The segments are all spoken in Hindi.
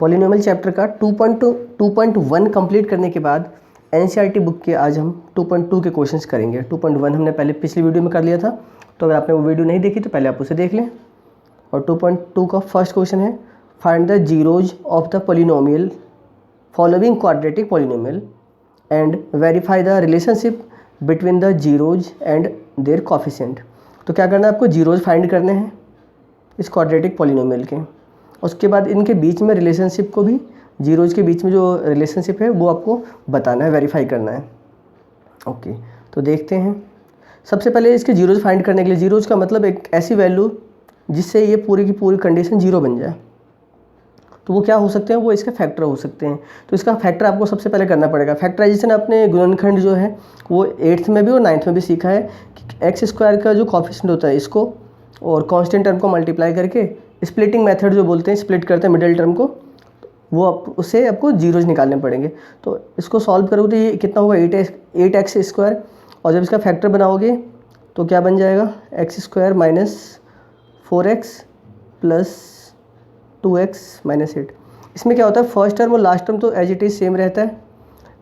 पॉलिनोमियल चैप्टर का 2.1 कंप्लीट करने के बाद एनसीईआरटी बुक के आज हम 2.2 के क्वेश्चंस करेंगे। 2.1 हमने पहले पिछली वीडियो में कर लिया था, तो अगर आपने वो वीडियो नहीं देखी तो पहले आप उसे देख लें। और 2.2 का फर्स्ट क्वेश्चन है, find the zeros of the polynomial following quadratic polynomial and verify the relationship between the zeros and their coefficient. तो क्या करना है, आपको जीरोज फाइंड करने हैं इस क्वाड्रेटिक पॉलिनोमियल के। उसके बाद इनके बीच में रिलेशनशिप को भी, जीरोज के बीच में जो रिलेशनशिप है वो आपको बताना है, वेरीफाई करना है। ओके, तो देखते हैं। सबसे पहले इसके जीरोज फाइंड करने के लिए, जीरोज का मतलब एक ऐसी वैल्यू जिससे ये पूरी की पूरी कंडीशन जीरो बन जाए। तो वो क्या हो सकते हैं, वो इसके फैक्टर हो सकते हैं। तो इसका फैक्टर आपको सबसे पहले करना पड़ेगा। फैक्टराइजेशन आपने गुणनखंड जो है वो 8th में भी और 9th में भी सीखा है कि एक्स स्क्वायर का जो कोफिशिएंट होता है इसको और कांस्टेंट टर्म को मल्टीप्लाई करके स्प्लिटिंग मेथड जो बोलते हैं, स्प्लिट करते हैं मिडिल टर्म को, वो उससे आपको जीरोज निकालने पड़ेंगे। तो इसको सॉल्व करोगे तो ये कितना होगा, 8x स्क्वायर। और जब इसका फैक्टर बनाओगे तो क्या बन जाएगा, x square minus 4x plus 2x minus 8। इसमें क्या होता है, फर्स्ट टर्म और लास्ट टर्म तो एज इट इज़ सेम रहता है।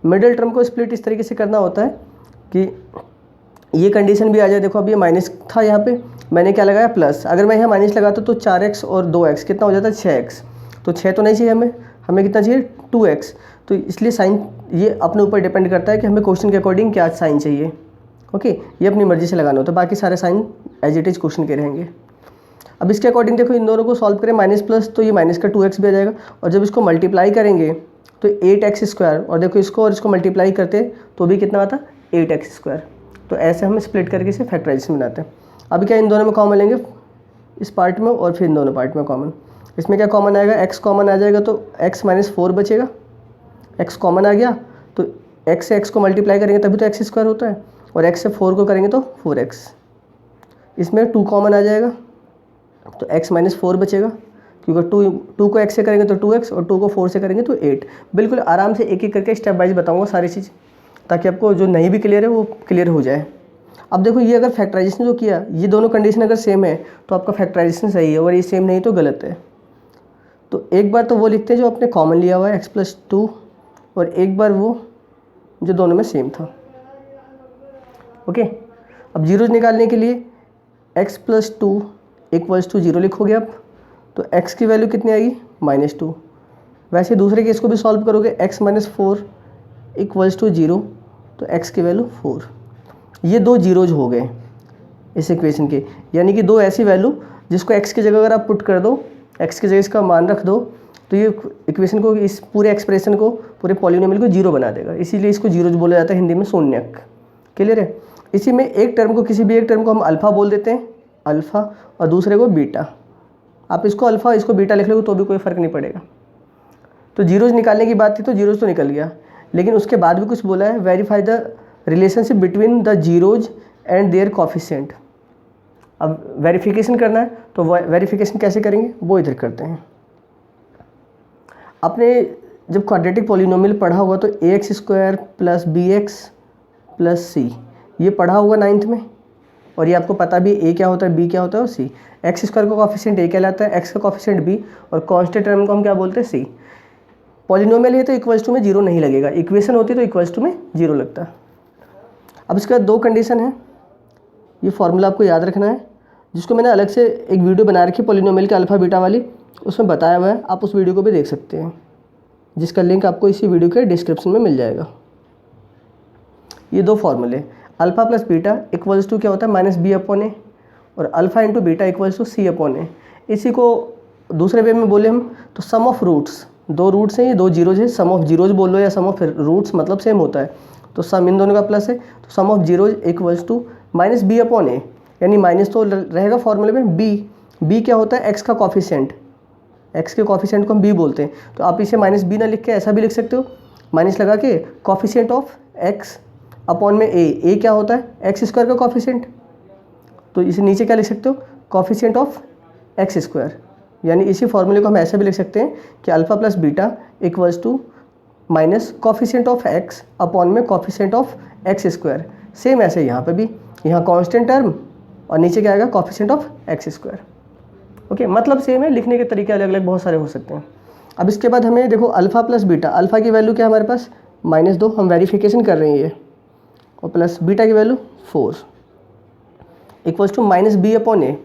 मिडिल टर्म को स्प्लिट इस तरीके से करना होता है कि ये कंडीशन भी आ जाए। देखो अब ये माइनस था, यहाँ पे मैंने क्या लगाया, प्लस। अगर मैं यहाँ माइनस लगाता तो 4x और 2x कितना हो जाता है, 6x। तो 6 तो नहीं चाहिए हमें कितना चाहिए, 2x। तो इसलिए साइन ये अपने ऊपर डिपेंड करता है कि हमें क्वेश्चन के अकॉर्डिंग क्या साइन चाहिए। ओके, ये अपनी मर्जी से लगाना होता है, बाकी सारे sign as it is question के रहेंगे। अब इसके अकॉर्डिंग देखो, इन दोनों को सॉल्व करें, माइनस प्लस तो ये माइनस का 2x भी आ जाएगा। और जब इसको मल्टीप्लाई करेंगे तो 8x स्क्वायर, और देखो इसको और इसको मल्टीप्लाई करते तो भी कितना आता, 8x स्क्वायर। तो ऐसे हम स्प्लिट करके इसे फैक्टराइजेशन बनाते हैं। अभी क्या इन दोनों में कॉमन लेंगे, इस पार्ट में और फिर इन दोनों पार्ट में कॉमन। इसमें क्या कॉमन आएगा, x कॉमन आ जाएगा तो x माइनस 4 बचेगा। x कॉमन आ गया तो x से x को मल्टीप्लाई करेंगे तभी तो x स्क्वायर होता है, और x से 4 को करेंगे तो 4x। इसमें 2 कॉमन आ जाएगा तो x माइनस 4 बचेगा, क्योंकि 2 को x से करेंगे तो 2x और 2 को 4 से करेंगे तो 8। बिल्कुल आराम से एक एक करके स्टेप वाइज बताऊँगा सारी चीज़, ताकि आपको जो नहीं भी क्लियर है वो क्लियर हो जाए। अब देखो, ये अगर फैक्टराइजेशन जो किया, ये दोनों कंडीशन अगर सेम है तो आपका फैक्टराइजेशन सही है, और ये सेम नहीं तो गलत है। तो एक बार तो वो लिखते हैं जो आपने कॉमन लिया हुआ है x+2, और एक बार वो जो दोनों में सेम था। ओके, अब जीरोज निकालने के लिए x+2 = 0 लिखोगे आप, तो x की वैल्यू कितनी आएगी, -2। वैसे दूसरे केस को भी सॉल्व करोगे, x - 4 = 0, तो x की वैल्यू 4। ये दो जीरोज हो गए इस इक्वेशन के, यानी कि दो ऐसी वैल्यू जिसको x की जगह अगर आप पुट कर दो, x की जगह इसका मान रख दो, तो ये इक्वेशन को, इस पूरे एक्सप्रेशन को, पूरे पॉलिनोमियल को जीरो बना देगा। इसीलिए इसको जीरोज बोला जाता है हिंदी में, शून्यक। क्लियर है। इसी में एक टर्म को, किसी भी एक टर्म को हम अल्फ़ा बोल देते हैं, अल्फ़ा, और दूसरे को बीटा। आप इसको अल्फ़ा, इसको बीटा लिख लोगे तो भी कोई फ़र्क नहीं पड़ेगा। तो जीरोज निकालने की बात थी, तो जीरोज तो निकल गया, लेकिन उसके बाद भी कुछ बोला है, verify the relationship between the zeros and their coefficient. अब वेरिफिकेशन करना है, तो वेरिफिकेशन कैसे करेंगे वो इधर करते हैं। आपने जब क्वाड्रेटिक पॉलिनोमियल पढ़ा होगा तो ax² + bx + c, ये पढ़ा होगा 9th में, और ये आपको पता भी a क्या होता है, b क्या होता है और c। x² का कोफिशिएंट a कहलाता है, x का कोफिशिएंट b, और कांस्टेंट टर्म को हम क्या बोलते हैं, c। पॉलिनोमियल है तो इक्वल्स में जीरो नहीं लगेगा, इक्वेशन होती तो इक्वल्स में जीरो लगता है। अब इसके बाद दो कंडीशन है, ये फार्मूला आपको याद रखना है, जिसको मैंने अलग से एक वीडियो बना रखी है पॉलिनोमियल के अल्फ़ा बीटा वाली, उसमें बताया हुआ है, आप उस वीडियो को भी देख सकते हैं, जिसका लिंक आपको इसी वीडियो के डिस्क्रिप्शन में मिल जाएगा। ये दो फार्मूले, अल्फ़ा प्लस बीटा = क्या होता है, -b/a, और अल्फ़ा × बीटा = c/a। इसी को दूसरे वे में बोले हम तो सम ऑफ रूट्स, दो रूट्स हैं, ये दो जीरोज है, सम ऑफ जीरोज बोल लो या सम ऑफ रूट्स, मतलब सेम होता है। तो सम इन दोनों का प्लस है, तो सम ऑफ जीरोज = -b/a, यानी माइनस तो रहेगा फॉर्मूले में, b क्या होता है, x का कोफिशिएंट, x के कोफिशिएंट को हम b बोलते हैं। तो आप इसे -b ना लिख के ऐसा भी लिख सकते हो, माइनस लगा के कोफिशिएंट ऑफ x अपॉन में a क्या होता है, x² का कोफिशिएंट। तो इसे नीचे क्या लिख सकते हो, कोफिशिएंट ऑफ x², यानी इसी फॉर्मूले को हम ऐसे भी लिख सकते हैं कि alpha plus beta = minus coefficient of x upon में कोफिशिएंट ऑफ x²। सेम ऐसे यहाँ पे भी, यहाँ कांस्टेंट टर्म और नीचे क्या आएगा, कोफिशिएंट ऑफ x²। ओके, मतलब सेम है, लिखने के तरीके अलग अलग बहुत सारे हो सकते हैं। अब इसके बाद हमें देखो अल्फ़ा प्लस बीटा, अल्फ़ा की वैल्यू क्या है हमारे पास -2, हम वेरिफिकेशन कर रहे हैं ये, और प्लस बीटा की वैल्यू 4 इक्वल्स टू -b/a।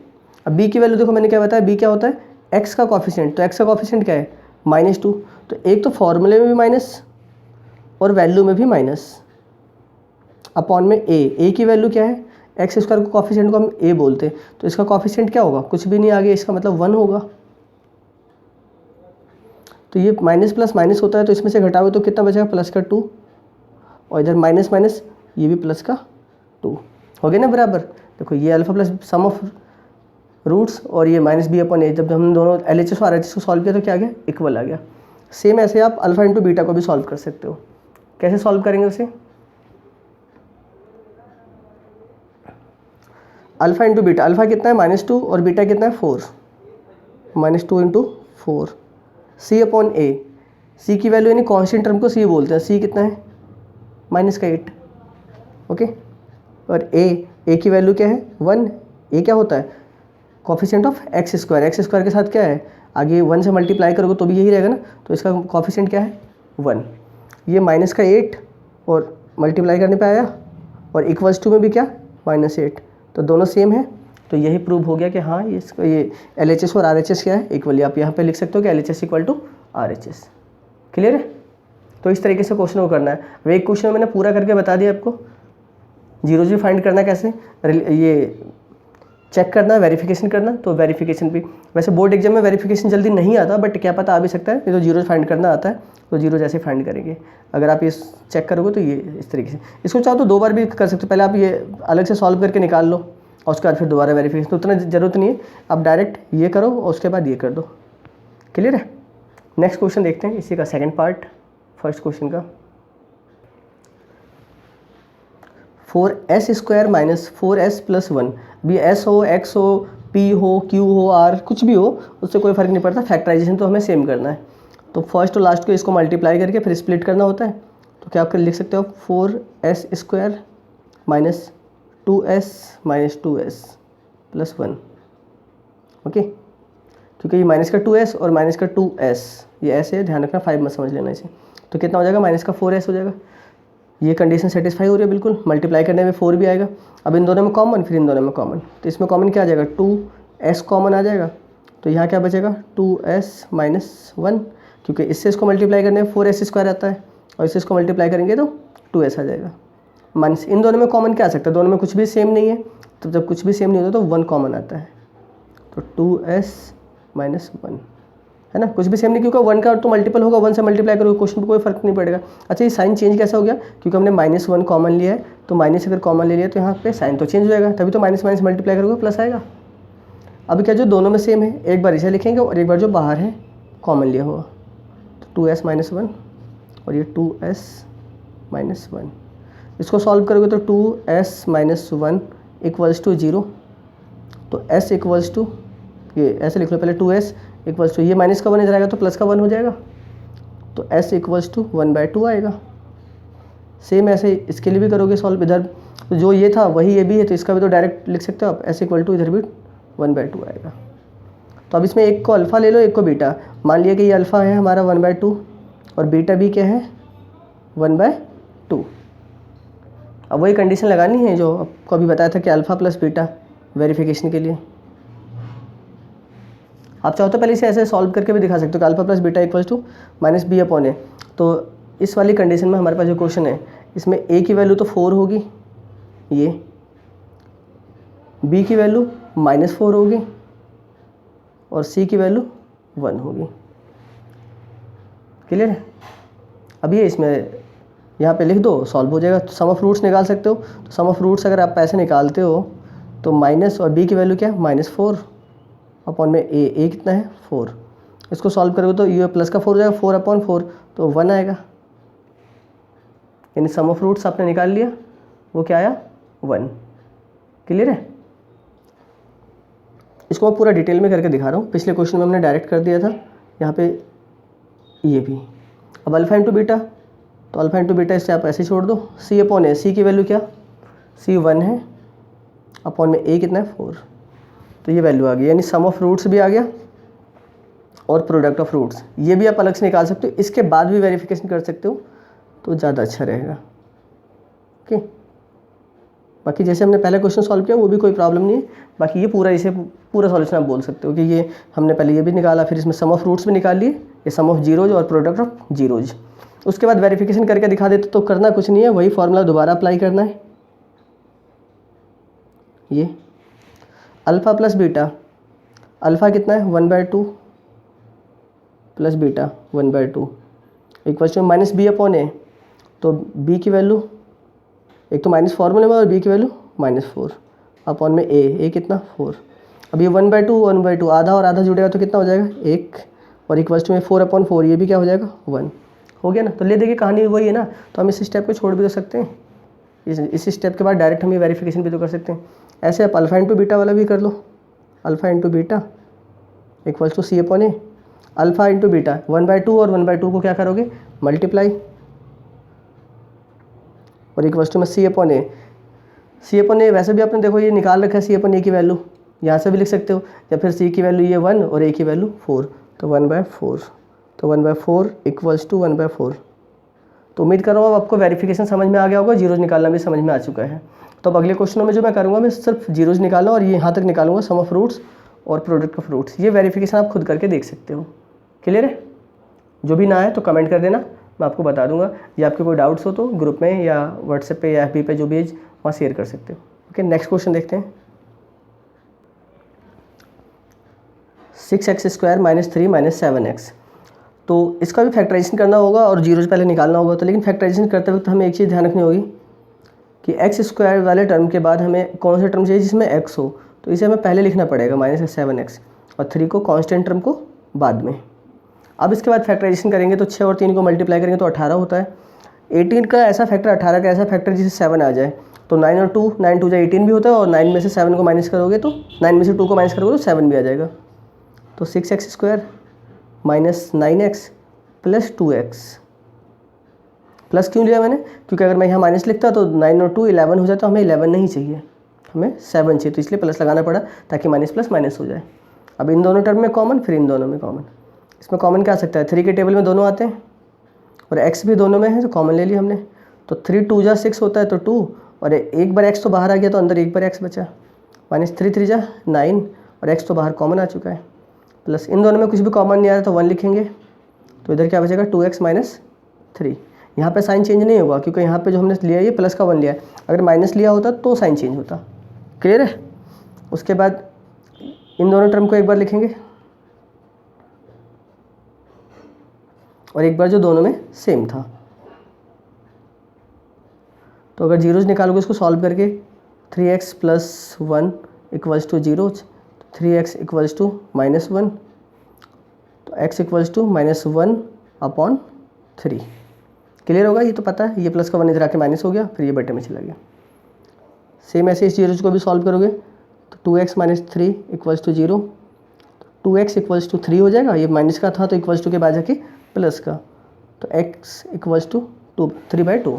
अब b की वैल्यू देखो मैंने क्या बताया, b क्या होता है x का कॉफिशिएंट, तो x का कॉफिशिएंट क्या है -2, तो एक तो फॉर्मूले में भी माइनस और वैल्यू में भी माइनस, अपॉन में a की वैल्यू क्या है एक्स स्क्वायर को कॉफिशिएंट को हम a बोलते हैं, तो इसका कॉफिशिएंट क्या होगा, कुछ भी नहीं आगे, इसका मतलब 1 होगा। तो ये माइनस प्लस माइनस होता है, तो इसमें से घटाओगे तो कितना बचेगा प्लस का 2, और इधर माइनस माइनस ये भी प्लस का 2 हो गया ना बराबर। देखो ये alpha plus sum of roots और ये -b/a, जब हम दोनों LHS और RHS को सॉल्व किया तो क्या आ गया, इक्वल आ गया। सेम ऐसे आप अल्फ़ा इंटू बीटा को भी सॉल्व कर सकते हो। कैसे सॉल्व करेंगे उसे, अल्फ़ा इंटू बीटा, अल्फ़ा कितना है -2 और बीटा कितना है 4, -2 इंटू 4 c/a, c की वैल्यू यानी कॉन्स्टेंट टर्म को c बोलते हैं, c कितना है -8, ओके। और a की वैल्यू क्या है 1, a क्या होता है coefficient of x square, x square के साथ क्या है आगे 1 से मल्टीप्लाई करोगे तो भी यही रहेगा ना, तो इसका कॉफिशिएंट क्या है 1। ये -8 और मल्टीप्लाई करने पे आया, और इक्वल्स टू में भी क्या -8, तो दोनों सेम है, तो यही प्रूव हो गया कि हाँ ये LHS और RHS क्या है इक्वली। आप यहाँ पे लिख सकते हो कि LHS equal to RHS। Clear है। तो इस तरीके से क्वेश्चन को करना है। अब एक क्वेश्चन मैंने पूरा करके बता दिया आपको, जीरो जी फाइंड करना कैसे, ये चेक करना, वेरिफिकेशन करना, तो वेरिफिकेशन भी वैसे बोर्ड एग्जाम में वेरिफिकेशन जल्दी नहीं आता, बट क्या पता आ भी सकता है, ये तो जीरो फाइंड करना आता है, तो जीरो जैसे फाइंड करेंगे। अगर आप ये चेक करोगे तो ये इस तरीके से, इसको चाहो तो 2 बार भी कर सकते हो, पहले आप ये अलग से सॉल्व करके निकाल लो और उसके बाद फिर दोबारा वेरिफिकेशन, तो उतना ज़रूरत नहीं है, आप डायरेक्ट ये करो और उसके बाद ये कर दो। क्लियर है। नेक्स्ट क्वेश्चन देखते हैं, इसी का सेकेंड पार्ट फर्स्ट क्वेश्चन का। 4s² - 4s + 1, भी s हो, x हो, p हो, q हो, r कुछ भी हो, उससे कोई फ़र्क नहीं पड़ता, फैक्टराइजेशन तो हमें सेम करना है। तो फर्स्ट और लास्ट को इसको मल्टीप्लाई करके फिर स्प्लिट करना होता है, तो क्या आप लिख सकते हो 4s² - 2s - 2s + 1, ओके। क्योंकि ये माइनस का 2s और माइनस का 2s, ये ऐसे है, ध्यान रखना 5 मत समझ लेना इसे। तो कितना हो जाएगा -4s हो जाएगा। ये कंडीशन सेटिस्फाई हो रही है बिल्कुल, मल्टीप्लाई करने में 4 भी आएगा। अब इन दोनों में कॉमन, फिर इन दोनों में कॉमन, तो इसमें कॉमन क्या आ जाएगा 2s कॉमन आ जाएगा, तो यहाँ क्या बचेगा 2s - 1, क्योंकि इससे इसको मल्टीप्लाई करने में 4s² आता है और इससे इसको मल्टीप्लाई करेंगे तो 2s आ जाएगा। माइनस इन दोनों में कॉमन क्या आ सकता है, दोनों में कुछ भी सेम नहीं है, तो जब कुछ भी सेम नहीं होता तो 1 कॉमन आता है, तो 2s - 1 है ना, कुछ भी सेम नहीं, क्योंकि 1 का तो मल्टीपल होगा, 1 से मल्टीप्लाई करोगे क्वेश्चन पे कोई फर्क नहीं पड़ेगा। अच्छा ये साइन चेंज कैसा हो गया, क्योंकि हमने -1 कॉमन लिया है, तो माइनस अगर कॉमन ले लिया तो यहाँ पे साइन तो चेंज हो जाएगा, तभी तो माइनस माइनस मल्टीप्लाई करोगे प्लस आएगा। अभी क्या जो दोनों में सेम है, एक बार इसे लिखेंगे और एक बार जो बाहर है कॉमन लिया हुआ, तो 2s - 1 और ये 2s - 1, इसको सॉल्व करोगे तो 2s - 1 = 0, तो s इक्वल्स टू, ये ऐसे लिख लो पहले 2s इक्वल्स टू, ये माइनस का 1 इधर आएगा तो प्लस का 1 हो जाएगा, तो s इक्वल्स टू 1/2 आएगा। सेम ऐसे इसके लिए भी करोगे सॉल्व, इधर तो जो ये था वही ये भी है, तो इसका भी तो डायरेक्ट लिख सकते हो आप, s इक्वल टू इधर भी 1/2 आएगा। तो अब इसमें एक को अल्फ़ा ले लो, एक को बीटा, मान लिया कि ये अल्फ़ा है हमारा 1/2 और बीटा भी क्या है 1/2। अब वही कंडीशन लगानी है जो आपको अभी बताया था कि अल्फ़ा प्लस बीटा वेरिफिकेशन के लिए। आप चाहो तो पहले इसे ऐसे सॉल्व करके भी दिखा सकते हो कि alpha plus beta equals to -b/a। तो इस वाली कंडीशन में हमारे पास जो क्वेश्चन है, इसमें a की वैल्यू तो 4 होगी, ये b की वैल्यू -4 होगी और c की वैल्यू 1 होगी। क्लियर है। अब ये इसमें यहाँ पे लिख दो, सॉल्व हो जाएगा। तो सम ऑफ रूट्स निकाल सकते हो, तो सम ऑफ रूट्स अगर आप ऐसे निकालते हो तो माइनस और b की वैल्यू क्या है -4 अपॉन में a कितना है 4, इसको सॉल्व करोगे तो ये प्लस का 4 हो जाएगा, 4/4 तो 1 आएगा, यानी सम ऑफ रूट्स आपने निकाल लिया, वो क्या आया 1। क्लियर है। इसको मैं पूरा डिटेल में करके दिखा रहा हूँ, पिछले क्वेश्चन में हमने डायरेक्ट कर दिया था, यहाँ पे ये भी। अब अल्फ़ा इंटू बीटा, तो अल्फ़ा इंटू बीटा इससे आप ऐसे छोड़ दो, c/a, c की वैल्यू क्या c 1 है अपॉन में a कितना है 4, तो ये वैल्यू आ गई, यानी सम ऑफ रूट्स भी आ गया और प्रोडक्ट ऑफ रूट्स, ये भी आप अलग से निकाल सकते हो, इसके बाद भी वेरिफिकेशन कर सकते हो तो ज़्यादा अच्छा रहेगा। ओके, बाकी जैसे हमने पहले क्वेश्चन सॉल्व किया वो भी कोई प्रॉब्लम नहीं है। बाकी ये पूरा इसे पूरा सॉल्यूशन आप बोल सकते हो कि ये हमने पहले ये भी निकाला, फिर इसमें सम ऑफ रूट्स भी निकाल लिए, ये सम ऑफ जीरोज और प्रोडक्ट ऑफ जीरोज। उसके बाद वेरिफिकेशन करके दिखा देते तो करना कुछ नहीं है, वही फॉर्मूला दोबारा अप्लाई करना है। ये अल्फ़ा प्लस बीटा, अल्फ़ा कितना है 1/2 plus beta 1/2 equal to minus B upon A. तो बी की वैल्यू एक तो माइनस फॉर्मूले में और बी की वैल्यू -4 अपॉन में ए कितना 4। अब ये 1/2 आधा और आधा जुड़ेगा तो कितना हो जाएगा 1 और इक्वल्स टू में 4/4, ये भी क्या हो जाएगा 1 हो गया ना। तो ले देखिए कहानी वही है ना, तो हम इस स्टेप को छोड़ भी तो सकते हैं, इस स्टेप के बाद डायरेक्ट हम ये वेरिफिकेशन भी तो कर सकते हैं। ऐसे आप अल्फ़ा इंटू बीटा वाला भी कर लो, alpha into beta equals to C upon A. Alpha into beta 1/2 और 1/2 को क्या करोगे मल्टीप्लाई और इक्वल्स टू में सी अपॉन ए। सी अपॉन ए वैसे भी आपने देखो ये निकाल रखा है, सी अपॉन ए की वैल्यू यहाँ से भी लिख सकते हो, या फिर सी की वैल्यू ये 1 और ए की वैल्यू 4, तो 1/4, तो 1/4 इक्वल्स टू 1/4। तो उम्मीद कर रहा हूँ आपको वेरिफिकेशन समझ में आ गया होगा, जीरोज निकालना भी समझ में आ चुका है। तो अब अगले क्वेश्चनों में जो मैं करूँगा मैं सिर्फ जीरोज निकालना और ये यहाँ तक निकालूंगा सम ऑफ रूट्स और प्रोडक्ट ऑफ रूट्स। ये वेरिफिकेशन आप खुद करके देख सकते हो। क्लियर है? जो भी ना आए तो कमेंट कर देना, मैं आपको बता दूंगा। या आपके कोई डाउट्स हो तो ग्रुप में या व्हाट्सएप पे या FB पे जो भी है वहाँ शेयर कर सकते हो। ओके, नेक्स्ट क्वेश्चन देखते हैं। 6x² - 3 - 7x। तो इसका भी फैक्टराइजेशन करना होगा और जीरोज पहले निकालना होगा। तो लेकिन फैक्टराइजेशन करते वक्त हमें एक चीज़ ध्यान रखनी होगी कि x² वाले टर्म के बाद हमें कौन सा टर्म चाहिए जिसमें x हो, तो इसे हमें पहले लिखना पड़ेगा -7x और 3 को कांस्टेंट टर्म को बाद में। अब इसके बाद फैक्टराइजेशन करेंगे तो 6 और 3 को मल्टीप्लाई करेंगे तो 18 होता है। 18 का ऐसा फैक्टर, 18 का ऐसा फैक्टर जिसे 7 आ जाए, तो 9 और 2, 9 2 18 भी होता है और 9 में से 7 को माइनस करोगे तो 9 में से 2 को माइनस करोगे तो 7 भी आ जाएगा। तो 6x² - 9x + 2x। प्लस क्यों लिया मैंने? क्योंकि अगर मैं यहाँ माइनस लिखता तो 9 और 2 11 हो जाता, हमें 11 नहीं चाहिए, हमें 7 चाहिए, तो इसलिए प्लस लगाना पड़ा ताकि माइनस प्लस माइनस हो जाए। अब इन दोनों टर्म में कॉमन, फिर इन दोनों में कॉमन। इसमें कॉमन क्या आ सकता है? 3 के टेबल में दोनों आते हैं और x भी दोनों में है, तो कॉमन ले लिया हमने। तो 3 2 जा 6 होता है तो 2, और एक बार x तो बाहर आ गया तो अंदर एक बार x बचा, -3 3 जा 9 और x तो बाहर कॉमन आ चुका है। प्लस इन दोनों में कुछ भी कॉमन नहीं आ रहा तो 1 लिखेंगे, तो इधर क्या बचेगा 2x - 3। यहाँ पे साइन चेंज नहीं होगा क्योंकि यहाँ पे जो हमने लिया ये प्लस का 1 लिया है, अगर माइनस लिया होता तो साइन चेंज होता। क्लियर है? उसके बाद इन दोनों टर्म को एक बार लिखेंगे और एक बार जो दोनों में सेम था। तो अगर जीरोज निकालोगे इसको सॉल्व करके 3x + 1 equals to zeros, 3x equals to -1, तो x इक्वल्स टू -1/3। क्लियर होगा? ये तो पता है, ये प्लस का 1 इधर आके माइनस हो गया, फिर ये बटे में चला गया। सेम ऐसे इस जीरोज को भी सॉल्व करोगे तो 2x - 3 equals to 0, 2x equals to 3 हो जाएगा, ये माइनस का था तो इक्वल्स टू के बाद जाके प्लस का, तो x इक्वल्स टू 3/2।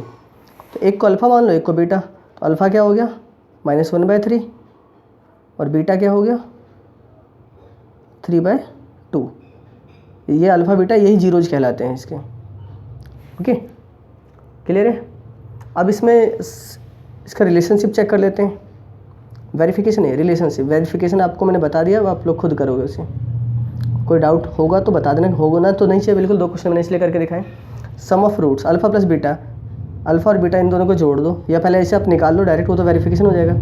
तो एक को अल्फ़ा मान लो, एक को बीटा, तो अल्फ़ा क्या हो गया -1/3 और बीटा क्या हो गया 3/2। ये अल्फ़ा बीटा यही जीरोज कहलाते हैं इसके। ओके, क्लियर है? अब इसमें इसका रिलेशनशिप चेक कर लेते हैं। वेरिफिकेशन है, रिलेशनशिप। वेरिफिकेशन आपको मैंने बता दिया, अब आप लोग खुद करोगे उसे। कोई डाउट होगा तो बता देना, होगा ना तो नहीं चाहिए बिल्कुल। 2 क्वेश्चन मैंने इसलिए करके दिखाएं। Sum of roots alpha plus beta, alpha और बीटा इन दोनों को जोड़ दो, या पहले ऐसे आप निकाल लो डायरेक्ट, वो तो वेरिफिकेशन हो जाएगा।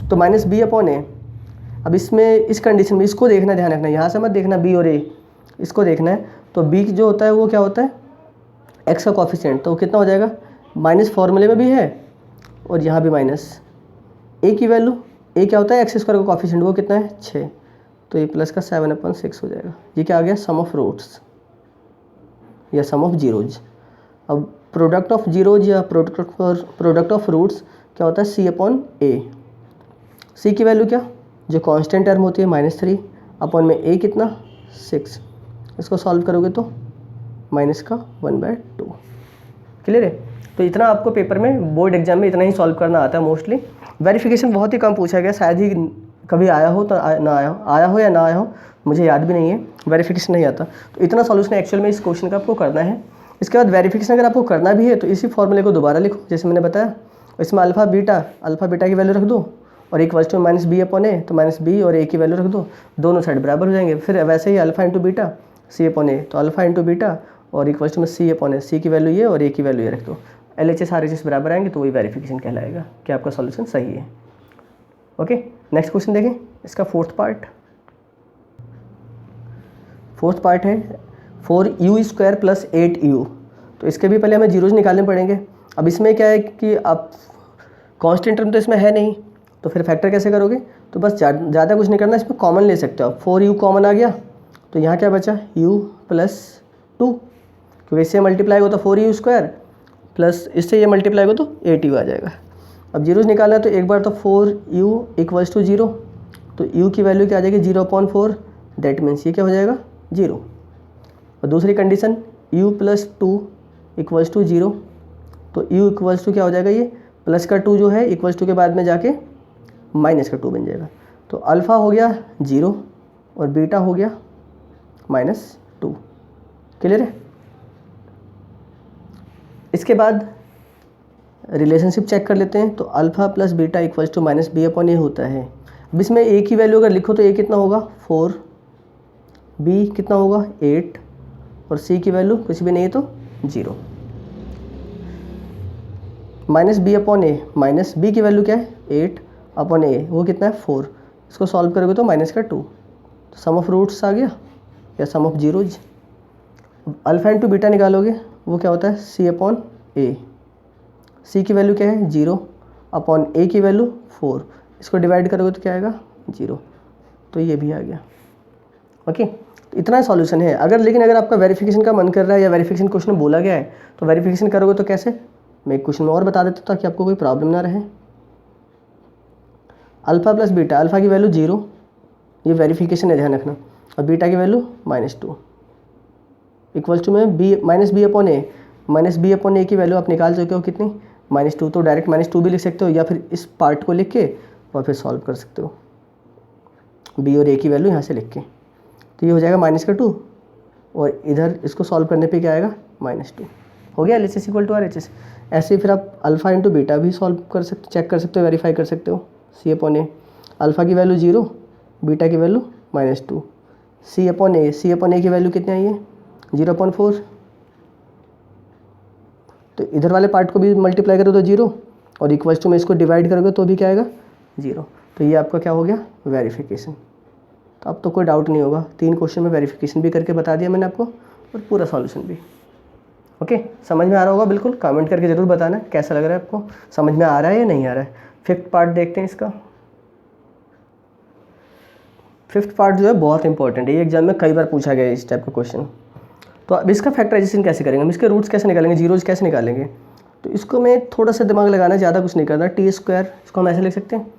तो -b/a। अब इसमें इस कंडीशन में इसको देखना, ध्यान रखना, यहाँ से मत देखना b और a, इसको देखना है। तो b जो होता है वो क्या होता है x का कॉफिशिएंट, तो कितना हो जाएगा माइनस, फॉर्मूले में भी है और यहाँ भी माइनस। a की वैल्यू, a क्या होता है x² का कॉफिशिएंट, वो कितना है 6, तो ये प्लस का 7/6 हो जाएगा। ये क्या आ गया सम ऑफ रूट्स या सम ऑफ जीरोज। अब प्रोडक्ट ऑफ जीरोज या प्रोडक्ट ऑफ रूट्स क्या होता है c/a। c की वैल्यू क्या, जो कांस्टेंट टर्म होती है -3 अपॉन में a कितना 6, इसको सॉल्व करोगे तो -1/2। क्लियर है? तो इतना आपको पेपर में बोर्ड एग्जाम में इतना ही सॉल्व करना आता है मोस्टली। वेरिफिकेशन बहुत ही कम पूछा गया, शायद ही कभी आया हो तो ना आया हो या ना आया हो, मुझे याद भी नहीं है, वेरिफिकेशन नहीं आता। तो इतना सॉल्यूशन एक्चुअल में इस क्वेश्चन का आपको करना है। इसके बाद वेरिफिकेशन अगर आपको करना भी है तो इसी फॉर्मूले को दोबारा लिखो जैसे मैंने बताया। इसमें अल्फ़ा बीटा की वैल्यू रख दो और equals to minus B upon A, तो माइनस बी और ए की वैल्यू रख दो, दोनों साइड बराबर हो जाएंगे। फिर वैसे ही alpha into beta C upon A, तो अल्फ़ा इंटू बीटा और इक्वल्स टू में सी अपॉन ए, सी की वैल्यू ये और ए की वैल्यू ये रख दो। LHS RHS बराबर आएंगे तो वही वेरिफिकेशन कहलाएगा कि आपका सॉल्यूशन सही है। ओके, नेक्स्ट क्वेश्चन देखें, इसका फोर्थ पार्ट है 4u² प्लस 8u। तो इसके भी पहले हमें जीरोज निकालने पड़ेंगे। अब इसमें क्या है कि आप कांस्टेंट टर्म तो इसमें है नहीं, तो फिर फैक्टर कैसे करोगे? तो बस ज़्यादा कुछ नहीं करना, इसमें कॉमन ले सकते हो आप। 4u कॉमन आ गया तो यहाँ क्या बचा u प्लस 2, क्योंकि इससे मल्टीप्लाई हो तो 4u² प्लस इससे ये मल्टीप्लाई हो तो 8u आ जाएगा। अब जीरोज निकालना है तो एक बार तो 4u इक्वल्स टू 0, तो u की वैल्यू क्या आ जाएगी 0/4, दैट मीन्स ये क्या हो जाएगा 0। और दूसरी condition u plus 2 equals to 0, तो u इक्वल्स टू क्या हो जाएगा, ये प्लस का 2 जो है इक्वल्स टू के बाद में जाके माइनस का 2 बन जाएगा। तो अल्फ़ा हो गया 0 और बीटा हो गया -2। क्लियर है? इसके बाद रिलेशनशिप चेक कर लेते हैं। तो alpha plus beta equals to minus B upon A होता है। अब इसमें ए की वैल्यू अगर लिखो तो ए कितना होगा 4, बी कितना होगा 8 और सी की वैल्यू कुछ भी नहीं है तो 0। माइनस बी अपॉन ए, माइनस बी की वैल्यू क्या है 8 अपॉन ए, वो कितना है 4। इसको सॉल्व करोगे तो माइनस का 2, तो सम ऑफ रूट्स आ गया या sum of zeros. Alpha into beta निकालोगे वो क्या होता है सी अपॉन ए, सी की वैल्यू क्या है 0 अपॉन ए की वैल्यू 4, इसको डिवाइड करोगे तो क्या आएगा 0, तो ये भी आ गया। ओके, तो इतना सॉल्यूशन है। लेकिन अगर आपका वेरिफिकेशन का मन कर रहा है या वेरिफिकेशन क्वेश्चन बोला गया है तो वेरिफिकेशन करोगे तो कैसे, मैं एक क्वेश्चन में और बता देता हूँ ताकि आपको कोई प्रॉब्लम ना रहे। अल्फ़ा प्लस बीटा, अल्फ़ा की वैल्यू 0, ये वेरिफिकेशन है ध्यान रखना, और बीटा की वैल्यू -2 इक्वल्स टू में बी माइनस बी अपॉन ए, माइनस बी अपॉन ए की वैल्यू आप निकाल चुके हो कितनी -2, तो डायरेक्ट -2 भी लिख सकते हो या फिर इस पार्ट को लिख के और फिर सॉल्व कर सकते हो, बी और ए की वैल्यू यहाँ से लिख के। तो ये हो जाएगा -2 और इधर इसको सॉल्व करने पे क्या आएगा -2। हो गया LHS इक्वल टू RHS। ऐसे ही फिर आप अल्फ़ा इंटू बीटा भी सॉल्व कर सकते, चेक कर सकते हो, वेरीफाई कर सकते हो। सी अपॉन ए, अल्फ़ा की वैल्यू 0, बीटा की वैल्यू -2, सी अपॉन ए की वैल्यू कितनी आई है 0/4, तो इधर वाले पार्ट को भी मल्टीप्लाई करो तो 0 और इक्वल्स टू में इसको डिवाइड करोगे तो भी क्या आएगा 0। तो ये आपका क्या हो गया वेरिफिकेशन। तो अब तो कोई डाउट नहीं होगा, 3 क्वेश्चन में वेरिफिकेशन भी करके बता दिया मैंने आपको और पूरा सॉल्यूशन भी। ओके, समझ में आ रहा होगा बिल्कुल। कमेंट करके ज़रूर बताना कैसा लग रहा है आपको, समझ में आ रहा है या नहीं आ रहा है। 5th पार्ट देखते हैं इसका। 5th पार्ट जो है बहुत इंपॉर्टेंट है, ये एग्जाम में कई बार पूछा गया है इस टाइप का क्वेश्चन। तो अब इसका फैक्टराइजेशन कैसे करेंगे, हम इसके रूट्स कैसे निकालेंगे, जीरोज कैसे निकालेंगे। तो इसको मैं थोड़ा सा दिमाग लगाना, ज़्यादा कुछ नहीं करना। t², इसको हम ऐसे लिख सकते हैं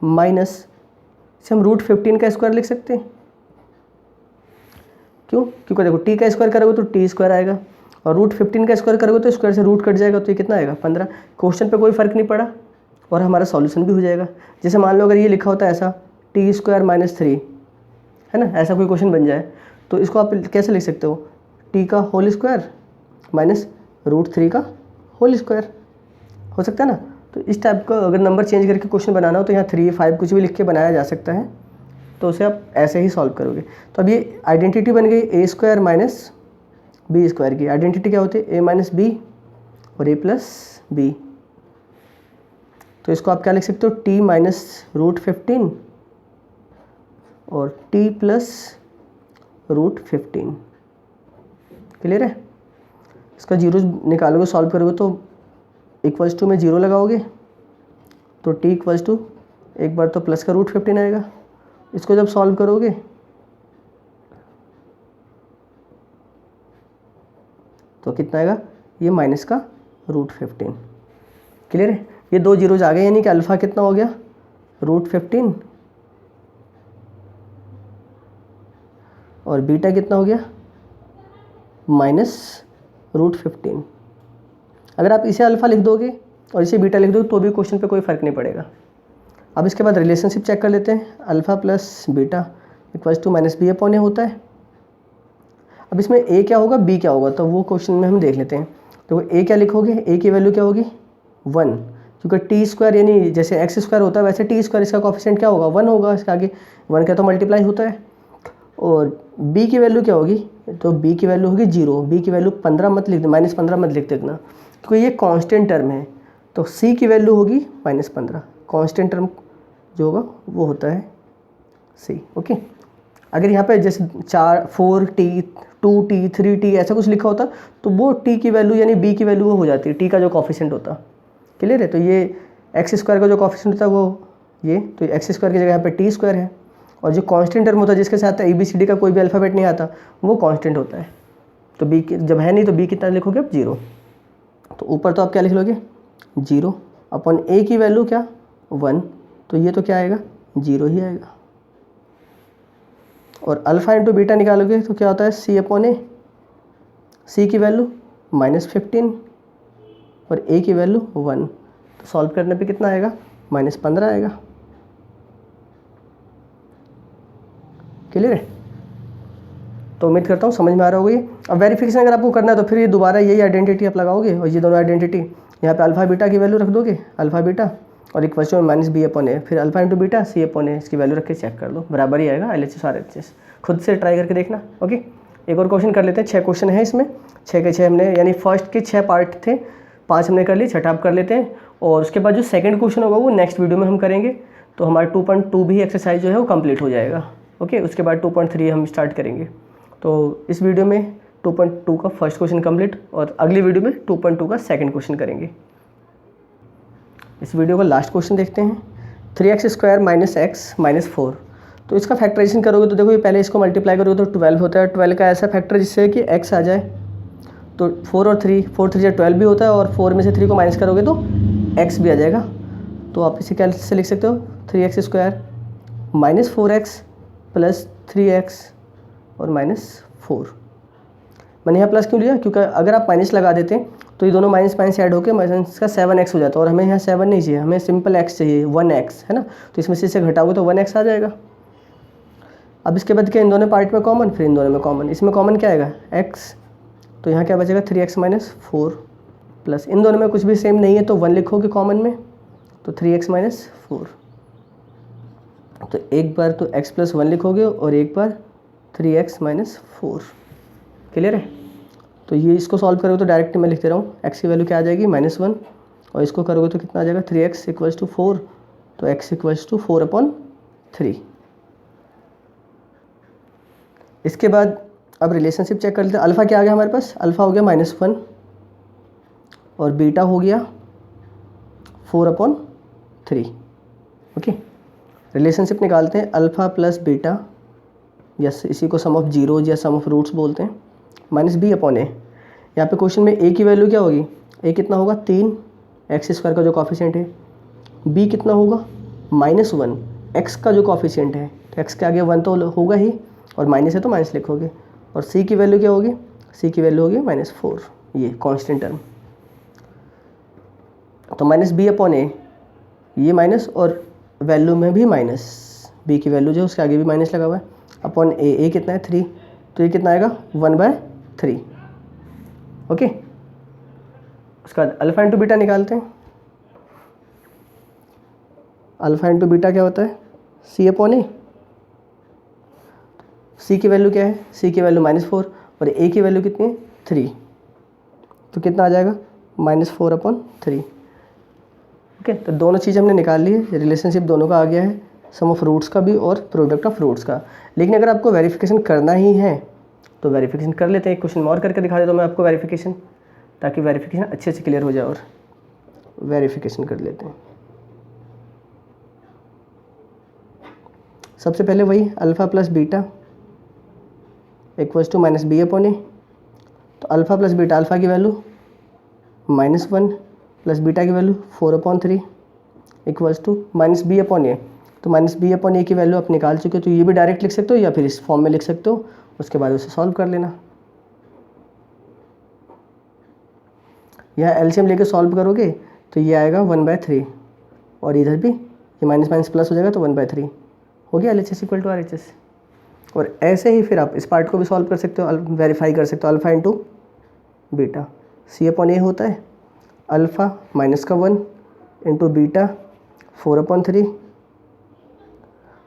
माइनस से हम √15 का स्क्वायर लिख सकते हैं। क्यों? क्योंकि देखो t का स्क्वायर करोगे तो t² आएगा और √15 का स्क्वायर करोगे तो स्क्वायर से रूट कट जाएगा, तो ये कितना आएगा 15। क्वेश्चन पे कोई फ़र्क नहीं पड़ा और हमारा सॉल्यूशन भी हो जाएगा। जैसे मान लो अगर ये लिखा होता है ऐसा t² -3 है ना, ऐसा कोई क्वेश्चन बन जाए तो इसको आप कैसे लिख सकते हो t का होल स्क्वायर माइनस √3 का होल स्क्वायर, हो सकता है ना। तो इस टाइप का अगर नंबर चेंज करके क्वेश्शन बनाना हो तो यहाँ 3, 5 कुछ भी लिख के बनाया जा सकता है, तो उसे आप ऐसे ही सॉल्व करोगे। तो अब ये आइडेंटिटी बन गई a² माइनस b² की। आइडेंटिटी क्या होती है a माइनस बी और a प्लस बी। तो इसको आप क्या लिख सकते हो t माइनस √15 और t प्लस √15। क्लियर है? इसका जीरो निकालोगे, सॉल्व करोगे तो इक्वल्स टू में 0 लगाओगे तो t इक्वल्स टू एक बार तो प्लस का √15 आएगा। इसको जब सॉल्व करोगे तो कितना आएगा, ये माइनस का √15। क्लियर है? ये 2 जीरोज आ गए, यानी कि अल्फ़ा कितना हो गया √15 और बीटा कितना हो गया -√15। अगर आप इसे अल्फ़ा लिख दोगे और इसे बीटा लिख दोगे तो भी क्वेश्चन पे कोई फ़र्क नहीं पड़ेगा। अब इसके बाद रिलेशनशिप चेक कर लेते हैं। Alpha plus beta equals to minus B upon A होता है। अब इसमें ए क्या होगा, बी क्या होगा, तो वो क्वेश्चन में हम देख लेते हैं। तो ए क्या लिखोगे, ए की वैल्यू क्या होगी 1, क्योंकि टी स्क्वायर यानी जैसे एक्स स्क्वायर होता है वैसे टी स्क्वायर इसका कोफिशिएंट क्या होगा 1 होगा, इसके आगे 1 का तो मल्टीप्लाई होता है। और बी की वैल्यू क्या होगी, तो बी की वैल्यू होगी 0, बी की वैल्यू 15 मत लिख दे, -15 मत लिख देना क्योंकि ये कांस्टेंट टर्म है। तो सी की वैल्यू होगी -15, कांस्टेंट टर्म जो होगा वो होता है सी। ओके, अगर यहाँ पे जैसे 4 2t 3t ऐसा कुछ लिखा होता तो वो t की वैल्यू यानी b की वैल्यू वो हो जाती है, t का जो कोफिशिएंट होता। क्लियर है, तो ये एक्स स्क्वायर का जो कोफिशिएंट होता है वो ये, तो एक्स स्क्वायर की जगह यहाँ पे टी स्क्वायर है। और जो कांस्टेंट टर्म होता है जिसके साथ ABCD का कोई भी अल्फ़ाबेट नहीं आता वो कांस्टेंट होता है। तो b जब है नहीं तो b कितना लिखोगे आप 0। तो ऊपर तो आप क्या लिख लोगे 0 अपॉन a की वैल्यू क्या 1, तो ये तो क्या आएगा 0 ही आएगा। और अल्फ़ा इंटू बीटा निकालोगे तो क्या होता है c अपॉन ए, c की वैल्यू -15 और a की वैल्यू 1, तो सॉल्व करने पे कितना आएगा -15 आएगा। क्लियर है, तो उम्मीद करता हूँ समझ में आ रहा होगा ये। अब वेरिफिकेशन अगर आपको करना है तो फिर ये दोबारा यही आइडेंटिटी आप लगाओगे और ये दोनों आइडेंटिटी यहाँ पे अल्फ़ा बीटा की वैल्यू रख दोगे, अल्फ़ा बीटा और एक क्वेश्चन में -b अपॉन ए, फिर alpha into beta c upon A, इसकी वैल्यू रख के चेक कर लो, बराबर ही आएगा LHS RHS। खुद से ट्राई करके देखना। ओके, एक और क्वेश्चन कर लेते हैं। 6 क्वेश्चन है इसमें, 6 के 6 हमने यानी फर्स्ट के 6 पार्ट थे, 5 हमने कर लिए, छठा आप कर लेते हैं। और उसके बाद जो सेकंड क्वेश्चन होगा वो नेक्स्ट वीडियो में हम करेंगे, तो हमारा 2.2 भी एक्सरसाइज जो है वो कंप्लीट हो जाएगा। ओके, उसके बाद 2.3 हम स्टार्ट करेंगे। तो इस वीडियो में 2.2 का फर्स्ट क्वेश्चन कंप्लीट और अगली वीडियो में 2.2 का सेकंड क्वेश्चन करेंगे। इस वीडियो का लास्ट क्वेश्चन देखते हैं। 3x square minus x minus 4, तो इसका फैक्टराइजेशन करोगे तो देखो ये पहले इसको मल्टीप्लाई करोगे तो 12 होता है। 12 का ऐसा फैक्टर जिससे कि x आ जाए, तो 4 और 3, 4 3 12 भी होता है और 4 में से 3 को माइनस करोगे तो x भी आ जाएगा। तो आप इसे कैसे लिख सकते हो 3x square minus 4x plus 3x और -4। मैंने यहाँ प्लस क्यों लिया, क्योंकि अगर आप माइनस लगा देते तो ये दोनों माइनस माइनस ऐड होकर माइनस का 7x हो जाता है और हमें यहाँ 7 नहीं चाहिए, हमें सिंपल x चाहिए 1x, है ना। तो इसमें से घटाओगे तो 1x आ जाएगा। अब इसके बाद क्या इन दोनों पार्ट में कॉमन, फिर इन दोनों में कॉमन, इसमें कॉमन क्या आएगा x, तो यहाँ क्या बचेगा 3x माइनस 4 प्लस इन दोनों में कुछ भी सेम नहीं है तो 1 लिखोगे कॉमन में, तो 3x माइनस 4। तो एक बार तो x प्लस 1 लिखोगे और एक बार 3x माइनस 4। क्लियर है, तो ये इसको सॉल्व करोगे तो डायरेक्ट मैं लिख दे रहा हूँ, x की वैल्यू क्या आ जाएगी -1 और इसको करोगे तो कितना आ जाएगा 3x इक्वल्स टू 4, तो x इक्वल्स टू 4/3। इसके बाद अब रिलेशनशिप चेक कर लेते हैं। अल्फ़ा क्या आ गया हमारे पास, अल्फ़ा हो गया -1 और बीटा हो गया 4/3। ओके, रिलेशनशिप निकालते हैं। अल्फ़ा प्लस बीटा, यस इसी को सम ऑफ जीरोज या सम ऑफ रूट्स बोलते हैं, -b अपॉन ए। यहाँ पे क्वेश्चन में a की वैल्यू क्या होगी, a कितना होगा 3, एक्स स्क्वायर का जो कॉफिशिएंट है, b कितना होगा -1, x का जो कॉफिशिएंट है, तो x के आगे 1 तो होगा ही और माइनस है तो माइनस लिखोगे। और c की वैल्यू क्या होगी, c की वैल्यू होगी -4, ये कांस्टेंट टर्म। तो -b अपॉन ए, ये माइनस और वैल्यू में भी माइनस, b की वैल्यू जो उसके आगे भी माइनस लगा हुआ है, अपॉन ए कितना है 3, तो ये कितना आएगा 1/3। ओके, उसके बाद अल्फ़ा इंटू बीटा निकालते हैं। अल्फ़ा इंटू बीटा क्या होता है c अपॉन ए, c की वैल्यू क्या है, c की वैल्यू -4 और a की वैल्यू कितनी है 3, तो कितना आ जाएगा -4/3। ओके, तो दोनों चीज़ हमने निकाल ली है, रिलेशनशिप दोनों का आ गया है, सम ऑफ रूट्स का भी और प्रोडक्ट ऑफ रूट्स का। लेकिन अगर आपको वेरिफिकेशन करना ही है तो वेरिफिकेशन कर लेते हैं। एक क्वेश्चन और करके दिखा देता हूँ मैं आपको वेरिफिकेशन, ताकि वेरिफिकेशन अच्छे से क्लियर हो जाए। और वेरिफिकेशन कर लेते हैं। सबसे पहले वही alpha plus beta equals to -b upon A, तो अल्फ़ा प्लस बीटा, अल्फ़ा की वैल्यू -1 प्लस बीटा की value 4/3 equals to -b upon A, तो -b अपॉन ए की वैल्यू आप निकाल चुके हो, तो ये भी डायरेक्ट लिख सकते हो या फिर इस फॉर्म में लिख सकते हो, उसके बाद उसे सॉल्व कर लेना। यहाँ एलसीएम लेके सॉल्व करोगे तो ये आएगा 1/3 और इधर भी ये माइनस माइनस प्लस हो जाएगा तो 1/3 हो गया LHS इक्वल टू RHS। और ऐसे ही फिर आप इस पार्ट को भी सॉल्व कर सकते हो, वेरीफाई कर सकते हो। अल्फ़ा इंटू बीटा C/A होता है अल्फ़ा माइनस का 1 इंटू बीटा 4/3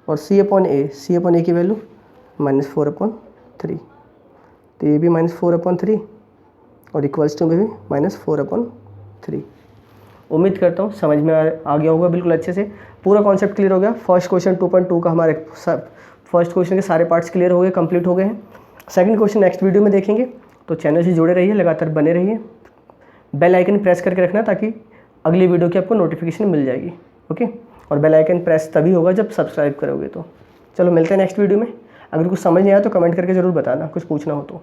और C/A की वैल्यू -4/3, तो ये भी -4/3 और इक्वल्स टू में भी -4/3। उम्मीद करता हूँ समझ में आ गया होगा बिल्कुल अच्छे से, पूरा कॉन्सेप्ट क्लियर हो गया। फर्स्ट क्वेश्चन 2.2 का हमारे फर्स्ट क्वेश्चन के सारे पार्ट्स क्लियर हो गए, कंप्लीट हो गए हैं। सेकंड क्वेश्चन नेक्स्ट वीडियो में देखेंगे, तो चैनल से जुड़े रहिए, लगातार बने रहिए, बेल आइकन प्रेस करके रखना ताकि अगली वीडियो की आपको नोटिफिकेशन मिल जाएगी। ओके, और बेल आइकन प्रेस तभी होगा जब सब्सक्राइब करोगे तो। चलो मिलते हैं नेक्स्ट वीडियो में। अगर कुछ समझ नहीं आया तो कमेंट करके ज़रूर बताना, कुछ पूछना हो तो।